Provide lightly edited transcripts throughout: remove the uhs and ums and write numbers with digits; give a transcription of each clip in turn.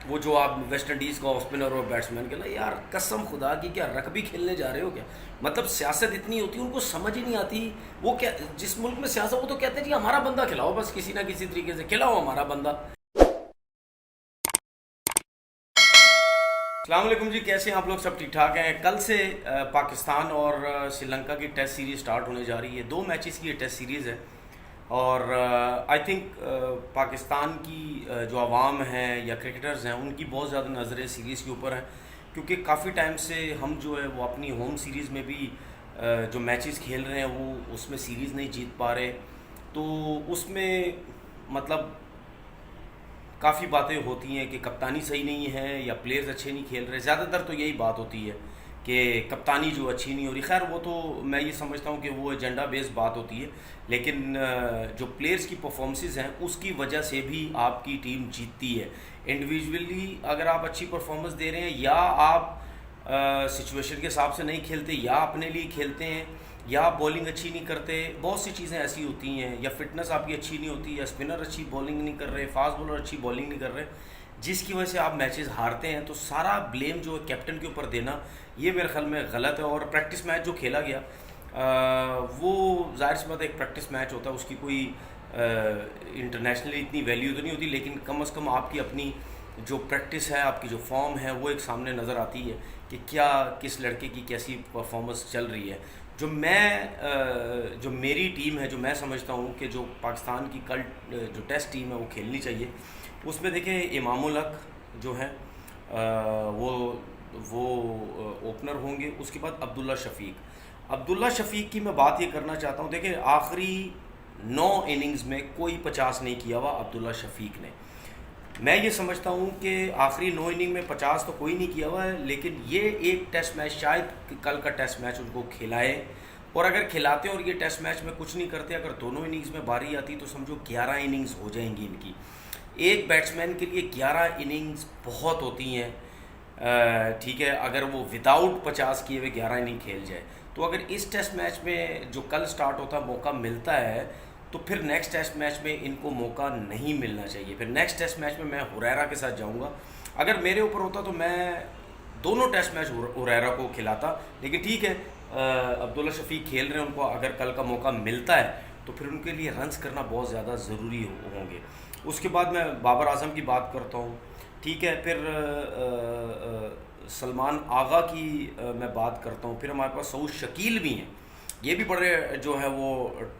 वो जो आप वेस्ट इंडीज़ का ऑफ स्पिनर और बैट्समैन के लिए, यार कसम खुदा की, क्या रग्बी खेलने जा रहे हो क्या? मतलब सियासत इतनी होती है, उनको समझ ही नहीं आती। वो क्या, जिस मुल्क में सियासत, वो तो कहते हैं जी हमारा बंदा खिलाओ, बस किसी ना किसी तरीके से खिलाओ हमारा बंदा। अस्सलाम वालेकुम जी, कैसे हैं आप लोग? सब ठीक ठाक हैं? कल से पाकिस्तान और श्रीलंका की टेस्ट सीरीज़ स्टार्ट होने जा रही है। 2 मैचेस की ये टेस्ट सीरीज़ है। और आई थिंक पाकिस्तान की जो आवाम है या क्रिकेटर्स हैं, उनकी बहुत ज़्यादा नज़रें सीरीज़ के ऊपर हैं, क्योंकि काफ़ी टाइम से हम जो है वो अपनी होम सीरीज़ में भी जो मैचेस खेल रहे हैं वो उसमें सीरीज़ नहीं जीत पा रहे। तो उसमें मतलब काफ़ी बातें होती हैं कि कप्तानी सही नहीं है या प्लेयर्स अच्छे नहीं खेल रहे। ज़्यादातर तो यही बात होती है कि कप्तानी जो अच्छी नहीं हो रही। खैर वो तो मैं ये समझता हूँ कि वो एजेंडा बेस्ड बात होती है, लेकिन जो प्लेयर्स की परफॉर्मेंसेस हैं उसकी वजह से भी आपकी टीम जीतती है। इंडिविजुअली अगर आप अच्छी परफॉर्मेंस दे रहे हैं, या आप सिचुएशन के हिसाब से नहीं खेलते, या अपने लिए खेलते हैं, या बॉलिंग अच्छी नहीं करते, बहुत सी चीज़ें ऐसी होती हैं, या फिटनेस आपकी अच्छी नहीं होती, या स्पिनर अच्छी बॉलिंग नहीं कर रहे, फास्ट बॉलर अच्छी बॉलिंग नहीं कर रहे, जिसकी वजह से आप मैचेस हारते हैं। तो सारा ब्लेम जो है कैप्टन के ऊपर देना, ये मेरे ख्याल में गलत है। और प्रैक्टिस मैच जो खेला गया, वो जाहिर सी बात है, एक प्रैक्टिस मैच होता है, उसकी कोई इंटरनेशनली इतनी वैल्यू तो नहीं होती, लेकिन कम से कम आपकी अपनी जो प्रैक्टिस है, आपकी जो फॉर्म है, वो एक सामने नज़र आती है कि क्या किस लड़के की कैसी परफॉर्मेंस चल रही है। जो मेरी टीम है, जो मैं समझता हूँ कि जो पाकिस्तान की कल जो टेस्ट टीम है वो खेलनी चाहिए, उसमें देखें इमामुल हक जो है, वो वो ओपनर होंगे। उसके बाद अब्दुल्ला शफीक की मैं बात ये करना चाहता हूँ। देखिए, आखिरी 9 इनिंग्स में कोई 50 नहीं किया हुआ अब्दुल्ला शफीक ने। मैं ये समझता हूँ कि आखिरी 9 इनिंग में 50 तो कोई नहीं किया हुआ है, लेकिन ये एक टेस्ट मैच, शायद कल का टेस्ट मैच उनको खिलाए। और अगर खिलाते और ये टेस्ट मैच में कुछ नहीं करते, अगर दोनों इनिंग्स में बारी आती, तो समझो 11 इनिंग्स हो जाएंगी इनकी। एक बैट्समैन के लिए 11 इनिंग्स बहुत होती हैं। ठीक है, अगर वो विदाउट 50 किए हुए 11 इनिंग खेल जाए, तो अगर इस टेस्ट मैच में जो कल स्टार्ट होता मौका मिलता है, तो फिर नेक्स्ट टेस्ट मैच में इनको मौका नहीं मिलना चाहिए। फिर नेक्स्ट टेस्ट मैच में मैं हुरैरा के साथ जाऊंगा। अगर मेरे ऊपर होता तो मैं दोनों टेस्ट मैच हुरैरा को खिलाता, लेकिन ठीक है, अब्दुल्ला शफीक खेल रहे हैं, उनको अगर कल का मौका मिलता है तो फिर उनके लिए रन्स करना बहुत ज़्यादा ज़रूरी होंगे। उसके बाद मैं बाबर आजम की बात करता हूँ। ठीक है, फिर सलमान आगा की मैं बात करता हूँ। फिर हमारे पास सऊद शकील भी हैं, ये भी बड़े जो है वो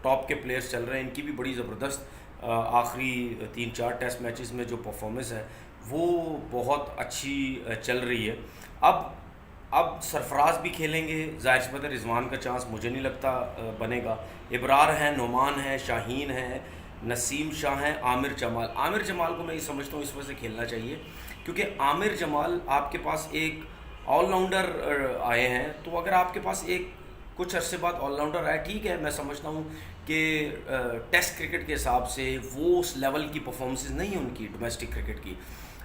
टॉप के प्लेयर्स चल रहे हैं। इनकी भी बड़ी ज़बरदस्त आखिरी 3-4 टेस्ट मैचेस में जो परफॉर्मेंस है वो बहुत अच्छी चल रही है। अब सरफराज भी खेलेंगे, जाहिर सी बात है रिजवान का चांस मुझे नहीं लगता बनेगा। इबरार हैं, नोमान है, शाहीन है, नसीम शाह हैं, आमिर जमाल को मैं ये समझता हूँ इस वजह से खेलना चाहिए क्योंकि आमिर जमाल आपके पास एक ऑलराउंडर आए हैं। तो अगर आपके पास एक कुछ अरसे बाद ऑलराउंडर आया, ठीक है, मैं समझता हूँ कि टेस्ट क्रिकेट के हिसाब से वो उस लेवल की परफॉर्मेंसेस नहीं है उनकी डोमेस्टिक क्रिकेट की,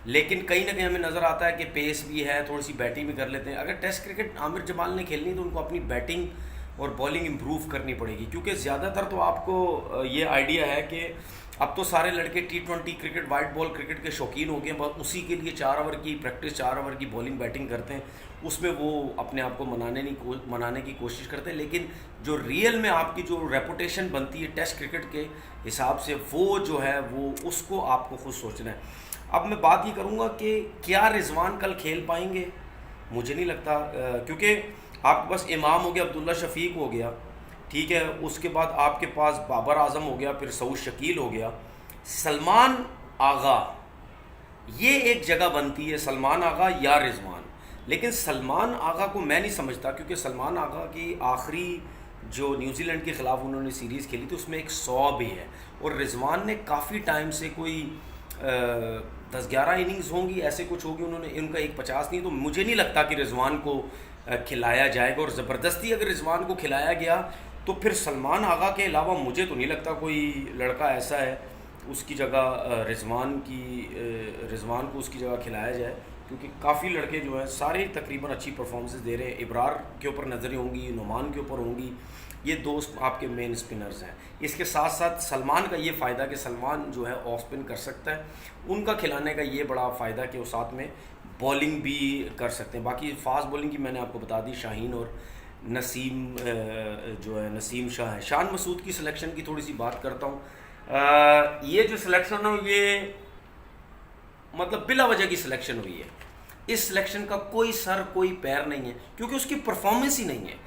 लेकिन कहीं ना कहीं हमें नज़र आता है कि पेस भी है, थोड़ी सी बैटिंग भी कर लेते हैं। अगर टेस्ट क्रिकेट आमिर जमाल ने खेलनी तो उनको अपनी बैटिंग और बॉलिंग इम्प्रूव करनी पड़ेगी, क्योंकि ज़्यादातर तो आपको ये आइडिया है कि अब तो सारे लड़के T20 cricket, white ball cricket के शौकीन हो गए, बस उसी के लिए 4 ओवर की प्रैक्टिस, 4 ओवर की बॉलिंग बैटिंग करते हैं, उसमें वो अपने आप को मनाने की कोशिश करते हैं। लेकिन जो रियल में आपकी जो रेपुटेशन बनती है टेस्ट क्रिकेट के हिसाब से, वो जो है वो उसको आपको खुद सोचना है। अब मैं बात ये करूँगा कि क्या रिजवान कल खेल पाएंगे, मुझे नहीं लगता, क्योंकि आपके पास इमाम हो गया, अब्दुल्ला शफीक हो गया, ठीक है, उसके बाद आपके पास बाबर आजम हो गया, फिर सऊद शकील हो गया, सलमान आगा, ये एक जगह बनती है, सलमान आगा या रिजवान। लेकिन सलमान आगा को मैं नहीं समझता, क्योंकि सलमान आगा की आखिरी जो न्यूजीलैंड के ख़िलाफ़ उन्होंने सीरीज़ खेली थी उसमें एक 100 भी है, और रिजवान ने काफ़ी टाइम से कोई 10-11 इनिंग्स होंगी, ऐसे कुछ होगी, उन्होंने उनका एक 50 नहीं। तो मुझे नहीं लगता कि रिजवान को खिलाया जाएगा, और ज़बरदस्ती अगर रिजवान को खिलाया गया तो फिर सलमान आगा के अलावा मुझे तो नहीं लगता कोई लड़का ऐसा है उसकी जगह रिजवान को उसकी जगह खिलाया जाए, क्योंकि काफ़ी लड़के जो हैं सारे तकरीबन अच्छी परफॉर्मेंसेस दे रहे हैं। इब्रार के ऊपर नज़रें होंगी, नुमान के ऊपर होंगी, ये दोस्त आपके मेन स्पिनर्स हैं। इसके साथ साथ सलमान का ये फ़ायदा कि सलमान जो है ऑफ स्पिन कर सकता है, उनका खिलाने का ये बड़ा फ़ायदा कि वो साथ में बॉलिंग भी कर सकते हैं। बाकी फास्ट बॉलिंग की मैंने आपको बता दी, शाहीन और नसीम जो है नसीम शाह है। शान मसूद की सिलेक्शन की थोड़ी सी बात करता हूँ। ये जो सिलेक्शन हो ये मतलब बिला वजह की सिलेक्शन हुई है। इस सिलेक्शन का कोई सर कोई पैर नहीं है, क्योंकि उसकी परफॉर्मेंस ही नहीं है।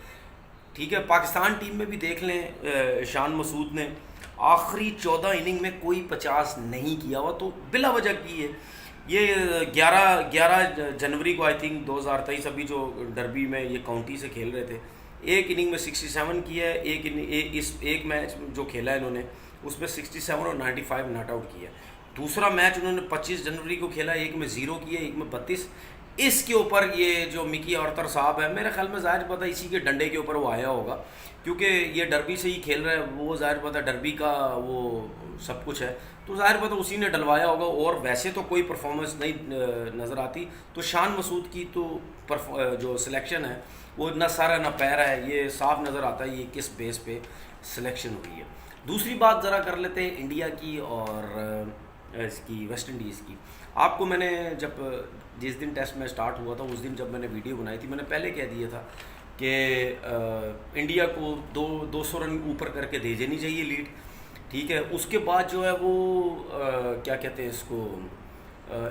ठीक है, पाकिस्तान टीम में भी देख लें, शान मसूद ने आखिरी 14 इनिंग में कोई 50 नहीं किया हुआ, तो बिला वजह की है। ये 11 जनवरी को आई थिंक 2023 अभी जो डर्बी में ये काउंटी से खेल रहे थे, एक इनिंग में 67 किया है, इस एक मैच जो खेला है इन्होंने उसमें 67 और 95 नॉट आउट किया। दूसरा मैच उन्होंने 25 जनवरी को खेला, एक में 0 किया, एक में 32। इसके ऊपर ये जो मिकी आर्थर साहब है, मेरे ख्याल में ज़ाहिर पता इसी के डंडे के ऊपर वो आया होगा, क्योंकि ये डर्बी से ही खेल रहा है, वो ज़ाहिर पता डर्बी का वो सब कुछ है, तो ज़ाहिर पता उसी ने डलवाया होगा। और वैसे तो कोई परफॉर्मेंस नहीं नज़र आती। तो शान मसूद की तो जो सिलेक्शन है वो ना सारा ना पैरा है, ये साफ नज़र आता है ये किस बेस पे सिलेक्शन हुई है। दूसरी बात ज़रा कर लेते हैं इंडिया की और इसकी वेस्ट इंडीज़ की। आपको मैंने जब जिस दिन टेस्ट मैच स्टार्ट हुआ था उस दिन जब मैंने वीडियो बनाई थी, मैंने पहले कह दिया था कि इंडिया को 200 रन ऊपर करके दे देनी चाहिए लीड। ठीक है, उसके बाद जो है वो क्या कहते हैं इसको,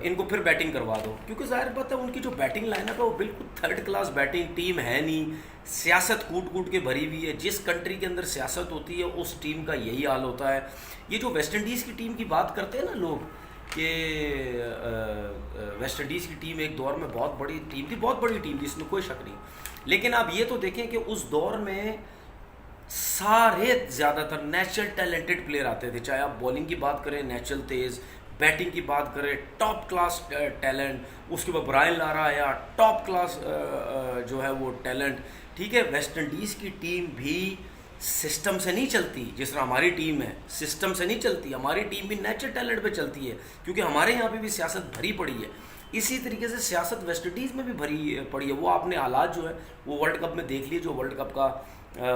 इनको फिर बैटिंग करवा दो, क्योंकि ज़ाहिर बात है उनकी जो बैटिंग लाइनअप है वो बिल्कुल थर्ड क्लास बैटिंग टीम है नहीं, सियासत कूट कूट के भरी हुई है। जिस कंट्री के अंदर सियासत होती है उस टीम का यही हाल होता है। ये जो वेस्ट इंडीज़ की टीम की बात करते हैं ना लोग कि वेस्ट इंडीज़ की टीम एक दौर में बहुत बड़ी टीम थी, बहुत बड़ी टीम थी, इसमें कोई शक नहीं, लेकिन आप ये तो देखें कि उस दौर में सारे ज़्यादातर नेचुरल टैलेंटेड प्लेयर आते थे। चाहे आप बॉलिंग की बात करें नेचुरल तेज़, बैटिंग की बात करें टॉप क्लास टैलेंट, उसके बाद ब्रायन लारा आया टॉप क्लास जो है वो टैलेंट। ठीक है, वेस्ट इंडीज़ की टीम भी सिस्टम से नहीं चलती जिस तरह हमारी टीम है, सिस्टम से नहीं चलती। हमारी टीम भी नेचुरल टैलेंट पे चलती है, क्योंकि हमारे यहाँ पे भी सियासत भरी पड़ी है। इसी तरीके से सियासत वेस्ट इंडीज़ में भी भरी पड़ी है। वो आपने हालात जो है वो वर्ल्ड कप में देख लिए, जो वर्ल्ड कप का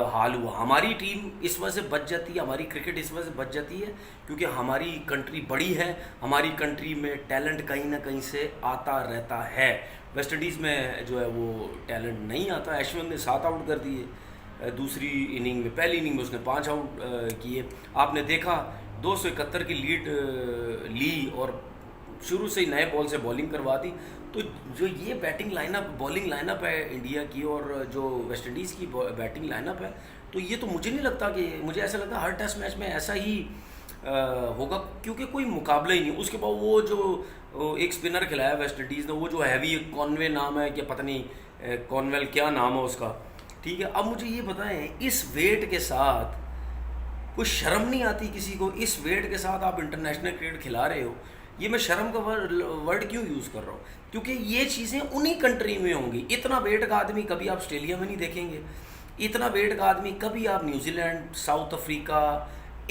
हाल हुआ। हमारी टीम इस वजह से बच जाती है, हमारी क्रिकेट इस वजह से बच जाती है क्योंकि हमारी कंट्री बड़ी है, हमारी कंट्री में टैलेंट कहीं ना कहीं से आता रहता है। वेस्ट इंडीज़ में जो है वो टैलेंट नहीं आता। ऐशवर्थ ने 7 आउट कर दिए दूसरी इनिंग में, पहली इनिंग में उसने 5 आउट किए। आपने देखा 271 की लीड ली और शुरू से ही नए बॉल से बॉलिंग करवा दी। तो जो ये बैटिंग लाइनअप, बॉलिंग लाइनअप है इंडिया की और जो वेस्ट इंडीज़ की बैटिंग लाइनअप है, तो ये तो मुझे नहीं लगता कि, मुझे ऐसा लगता है हर टेस्ट मैच में ऐसा ही होगा, क्योंकि कोई मुकाबला ही नहीं। उसके बाद वो जो एक स्पिनर खिलाया वेस्ट इंडीज़ ने, वो जो हैवी कॉनवे नाम है, कि पता नहीं कॉनवेल क्या नाम है उसका। ठीक है, अब मुझे ये बताएं, इस वेट के साथ कोई शर्म नहीं आती किसी को? इस वेट के साथ आप इंटरनेशनल क्रिकेट खिला रहे हो। ये मैं शर्म का वर्ड क्यों यूज़ कर रहा हूँ? क्योंकि ये चीज़ें उन्हीं कंट्री में होंगी। इतना वेट का आदमी कभी आप ऑस्ट्रेलिया में नहीं देखेंगे, इतना वेट का आदमी कभी आप न्यूजीलैंड, साउथ अफ्रीका,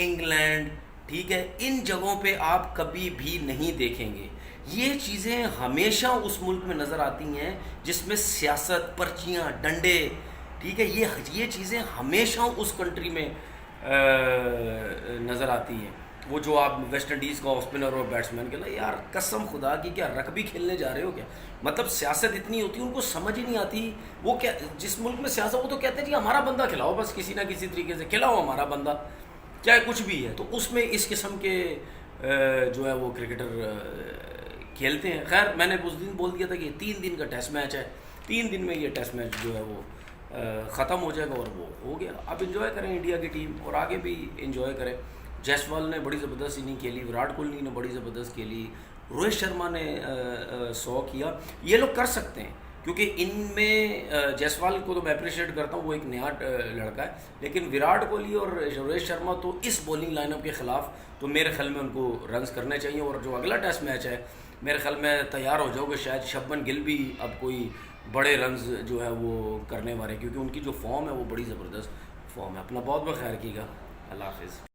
इंग्लैंड, ठीक है, इन जगहों पे आप कभी भी नहीं देखेंगे। ये चीज़ें हमेशा उस मुल्क में नज़र आती हैं जिसमें सियासत, पर्चियाँ, डंडे, ठीक है, ये चीज़ें हमेशा उस कंट्री में नज़र आती हैं। वो जो आप वेस्ट इंडीज़ का स्पिनर और बैट्समैन के लिए, यार कसम खुदा की, क्या रग्बी खेलने जा रहे हो क्या? मतलब सियासत इतनी होती है, उनको समझ ही नहीं आती। वो क्या, जिस मुल्क में सियासत, वो तो कहते हैं जी हमारा बंदा खिलाओ, बस किसी ना किसी तरीके से खिलाओ हमारा बंदा, चाहे कुछ भी है। तो उसमें इस किस्म के जो है वो क्रिकेटर खेलते हैं। खैर, मैंने उस दिन बोल दिया था कि 3 दिन का टेस्ट मैच है, 3 दिन में ये टेस्ट मैच जो है वो ख़त्म हो जाएगा और वो हो गया। अब इंजॉय करें इंडिया की टीम, और आगे भी इंजॉय करें। जायसवाल ने बड़ी ज़बरदस्त इनिंग खेली, विराट कोहली ने बड़ी ज़बरदस्त खेली, रोहित शर्मा ने 100 किया। ये लोग कर सकते हैं, क्योंकि इनमें जायसवाल को तो मैं अप्रिशिएट करता हूँ, वो एक नया लड़का है, लेकिन विराट कोहली और रोहित शर्मा तो इस बॉलिंग लाइनअप के ख़िलाफ़ तो मेरे ख्याल में उनको रन्स करने चाहिए। और जो अगला टेस्ट मैच है, मेरे ख्याल में तैयार हो जाओगे, शायद शुभमन गिल भी अब कोई बड़े रन्स जो है वो करने वाले, क्योंकि उनकी जो फॉर्म है वो बड़ी ज़बरदस्त फॉर्म है। अपना बहुत बहुत ख्याल कीजिएगा। अल्लाह हाफिज़।